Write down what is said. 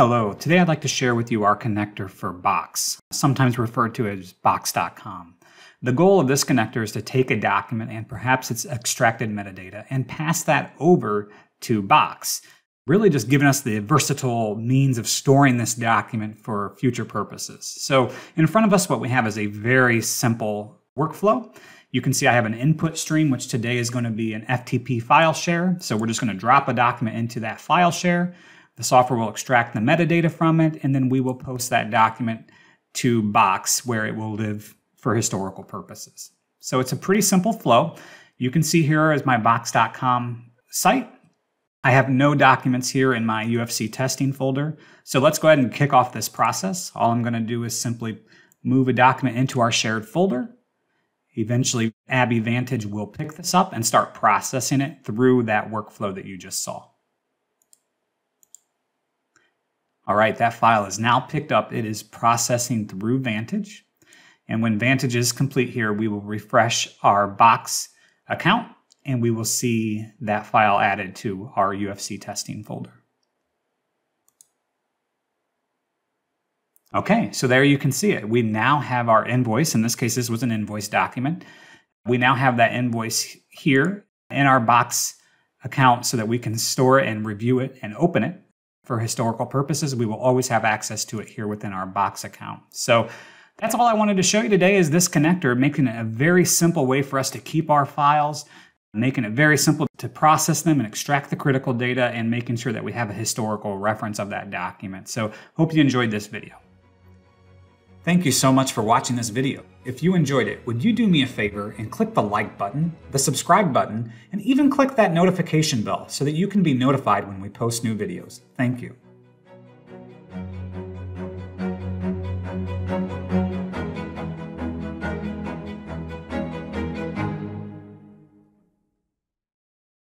Hello, today I'd like to share with you our connector for Box, sometimes referred to as box.com. The goal of this connector is to take a document and perhaps its extracted metadata and pass that over to Box, really just giving us the versatile means of storing this document for future purposes. So in front of us, what we have is a very simple workflow. You can see I have an input stream, which today is going to be an FTP file share. So we're just going to drop a document into that file share. The software will extract the metadata from it, and then we will post that document to Box where it will live for historical purposes. So it's a pretty simple flow. You can see here is my box.com site. I have no documents here in my UFC testing folder. So let's go ahead and kick off this process. All I'm going to do is simply move a document into our shared folder. Eventually, ABBYY Vantage will pick this up and start processing it through that workflow that you just saw. All right, that file is now picked up. It is processing through Vantage. And when Vantage is complete here, we will refresh our Box account and we will see that file added to our UFC testing folder. Okay, so there you can see it. We now have our invoice. In this case, this was an invoice document. We now have that invoice here in our Box account so that we can store it and review it and open it. For historical purposes, we will always have access to it here within our Box account. So that's all I wanted to show you today is this connector, making it a very simple way for us to keep our files, making it very simple to process them and extract the critical data, and making sure that we have a historical reference of that document. So hope you enjoyed this video. Thank you so much for watching this video. If you enjoyed it, would you do me a favor and click the like button, the subscribe button, and even click that notification bell so that you can be notified when we post new videos. Thank you.